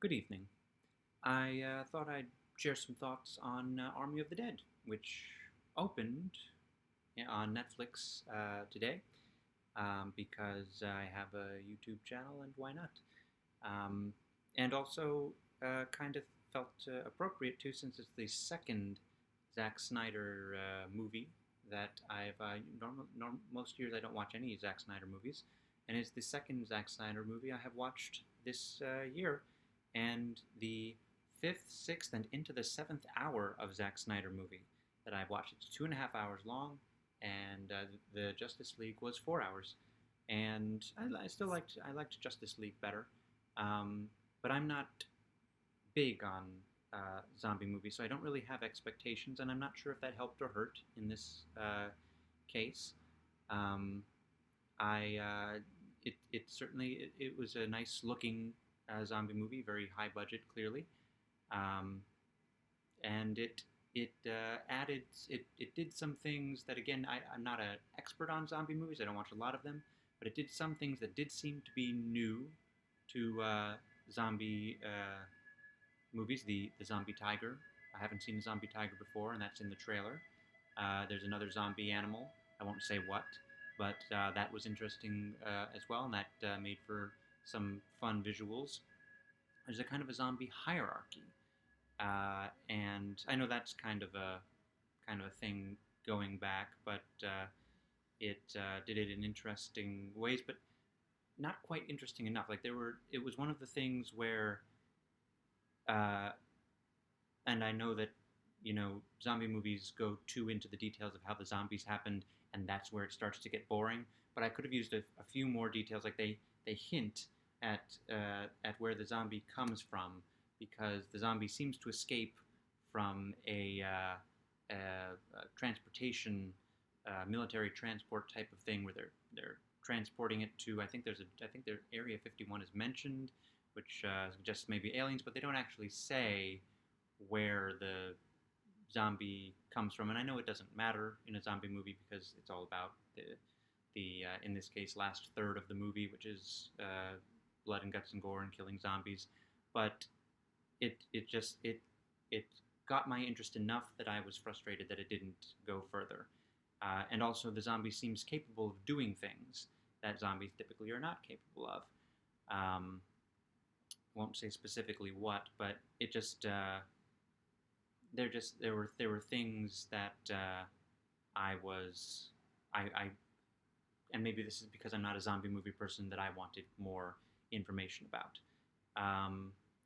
Good evening. I thought I'd share some thoughts on Army of the Dead, which opened on Netflix today because I have a YouTube channel and why not? Um, and also kind of felt appropriate too since it's the second Zack Snyder movie that I've. Most years I don't watch any Zack Snyder movies, and it's the second Zack Snyder movie I have watched this year, and the fifth, sixth, and into the seventh hour of Zack Snyder movie that I've watched. It's 2.5 hours long, and the Justice League was 4 hours, and I still liked Justice League better, um, but I'm not big on zombie movies, so I don't really have expectations, and I'm not sure if that helped or hurt in this case. Um, I it certainly it was a nice looking zombie movie, very high budget, clearly, um, and it did some things that again I'm not an expert on zombie movies. I don't watch a lot of them, but it did some things that did seem to be new to zombie movies. The zombie tiger. I haven't seen a zombie tiger before, and that's in the trailer. There's another zombie animal. I won't say what, but that was interesting as well, and that made for some fun visuals. There's a kind of a zombie hierarchy, and I know that's kind of a thing going back, but it did it in interesting ways, but not quite interesting enough. Like it was one of the things where, uh, and I know that zombie movies go too into the details of how the zombies happened, and that's where it starts to get boring. But I could have used a few more details, like they hint at where the zombie comes from, because the zombie seems to escape from a transportation, military transport type of thing, where they're transporting it to. I think their Area 51 is mentioned, which suggests maybe aliens, but they don't actually say where the zombie comes from. And I know it doesn't matter in a zombie movie because it's all about the in this case last third of the movie, which is blood and guts and gore and killing zombies. But it got my interest enough that I was frustrated that it didn't go further. And also, the zombie seems capable of doing things that zombies typically are not capable of. Um, won't say specifically what, but it just there were things that I was I and maybe this is because I'm not a zombie movie person that I wanted more information about.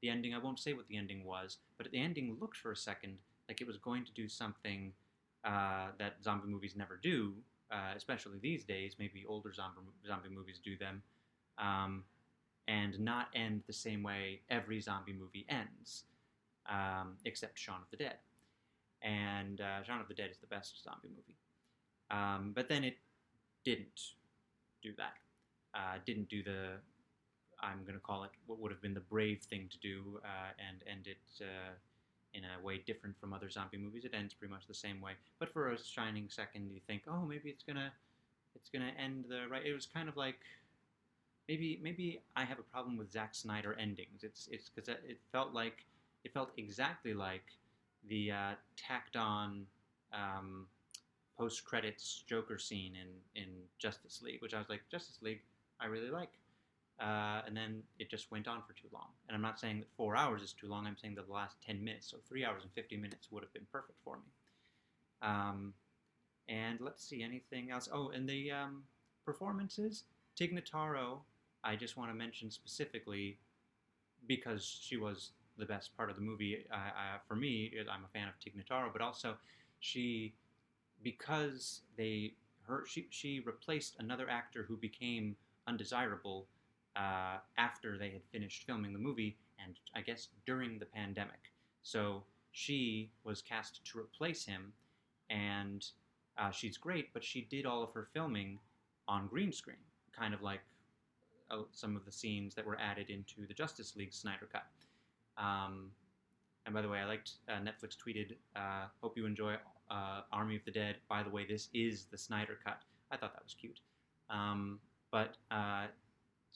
The ending, I won't say what the ending was, but the ending looked for a second like it was going to do something that zombie movies never do, especially these days. Maybe older zombie movies do them, um, and not end the same way every zombie movie ends, except Shaun of the Dead. And Shaun of the Dead is the best zombie movie. But then it didn't do that. Didn't do the, I'm going to call it what would have been the brave thing to do, and end it in a way different from other zombie movies. It ends pretty much the same way. But for a shining second, you think, oh, maybe it's gonna end the right. It was kind of like maybe I have a problem with Zack Snyder endings. It's because it felt exactly like the tacked on um, post credits Joker scene in Justice League, which I was like, Justice League, I really like. And then it just went on for too long. And I'm not saying that 4 hours is too long. I'm saying that the last 10 minutes, so 3 hours and 50 minutes, would have been perfect for me. Um, and let's see, anything else? Oh, and the performances. Tig Notaro, I just want to mention specifically because she was the best part of the movie. For me, I'm a fan of Tig Notaro, but also she, because she replaced another actor who became undesirable after they had finished filming the movie, and I guess during the pandemic. So she was cast to replace him, and she's great, but she did all of her filming on green screen, kind of like some of the scenes that were added into the Justice League Snyder Cut. Um, and by the way, I liked Netflix tweeted, "Hope you enjoy Army of the Dead. By the way, this is the Snyder Cut." I thought that was cute. But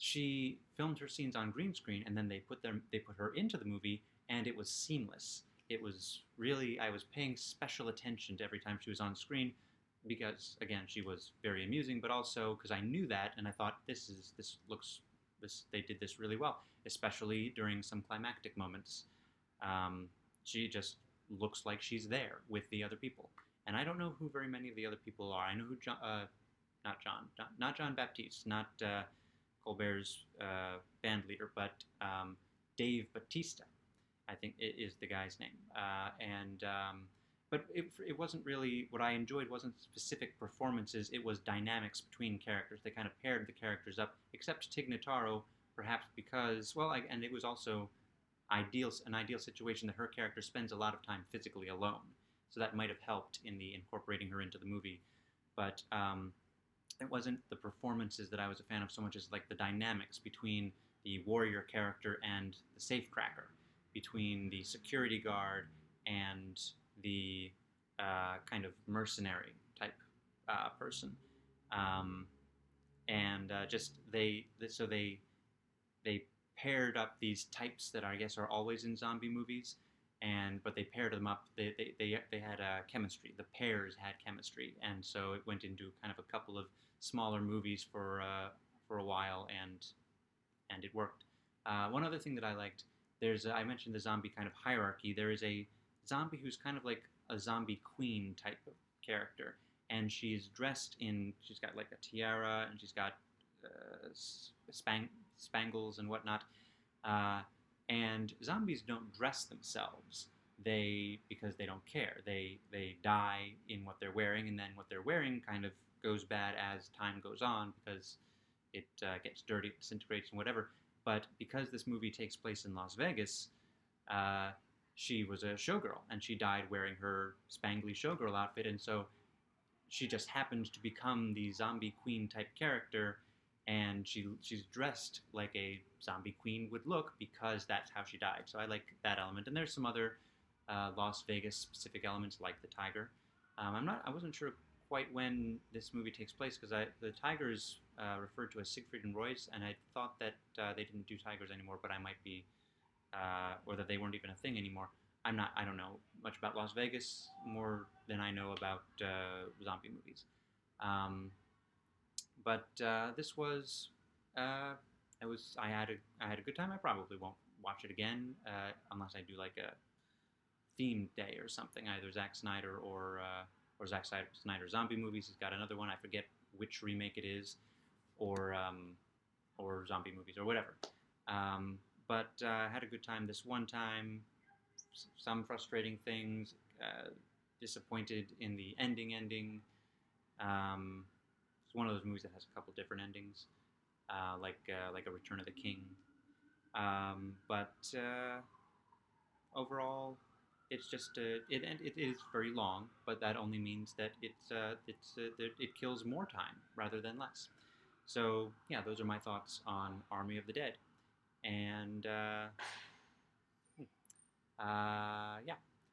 she filmed her scenes on green screen, and then they put her into the movie, and it was seamless. It was really, I was paying special attention to every time she was on screen, because again, she was very amusing, but also because I knew that, and I thought this they did this really well, especially during some climactic moments. Um, she just looks like she's there with the other people, and I don't know who very many of the other people are. I know who not John Baptiste, not Colbert's band leader, but Dave Bautista, I think it is the guy's name. But it wasn't really what I enjoyed. Wasn't specific performances. It was dynamics between characters. They kind of paired the characters up, except Tig Notaro, perhaps because and it was also an ideal situation that her character spends a lot of time physically alone. So that might have helped in the incorporating her into the movie. But it wasn't the performances that I was a fan of so much as like the dynamics between the warrior character and the safecracker, between the security guard and the kind of mercenary type person, and just they paired up these types that I guess are always in zombie movies, but they paired them up. They had chemistry. The pairs had chemistry, and so it went into kind of a couple of smaller movies for a while, and it worked. One other thing that I liked, I mentioned the zombie kind of hierarchy. There is a zombie who's kind of like a zombie queen type of character, and she's got like a tiara, and she's got spangles and whatnot. And zombies don't dress themselves. Because they don't care. They die in what they're wearing, and then what they're wearing kind of goes bad as time goes on because it gets dirty, it disintegrates, and whatever. But because this movie takes place in Las Vegas, she was a showgirl, and she died wearing her spangly showgirl outfit, and so she just happened to become the zombie queen type character, and she's dressed like a zombie queen would look because that's how she died. So I like that element, and there's some other Las Vegas specific elements like the tiger. I wasn't sure quite when this movie takes place because the tigers referred to as Siegfried and Roy's, and I thought that they didn't do tigers anymore, but I might be, or that they weren't even a thing anymore. I don't know much about Las Vegas more than I know about zombie movies. But this was, I had a good time. I probably won't watch it again unless I do like a themed day or something, either Zack Snyder or Zack Snyder zombie movies. He's got another one. I forget which remake it is, or zombie movies or whatever. But I had a good time this one time. Some frustrating things. Disappointed in the ending. It's one of those movies that has a couple different endings, like a Return of the King. But overall, it's just it is very long, but that only means that it kills more time rather than less. So yeah, those are my thoughts on Army of the Dead, and yeah.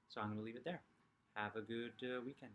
So I'm going to leave it there. Have a good weekend.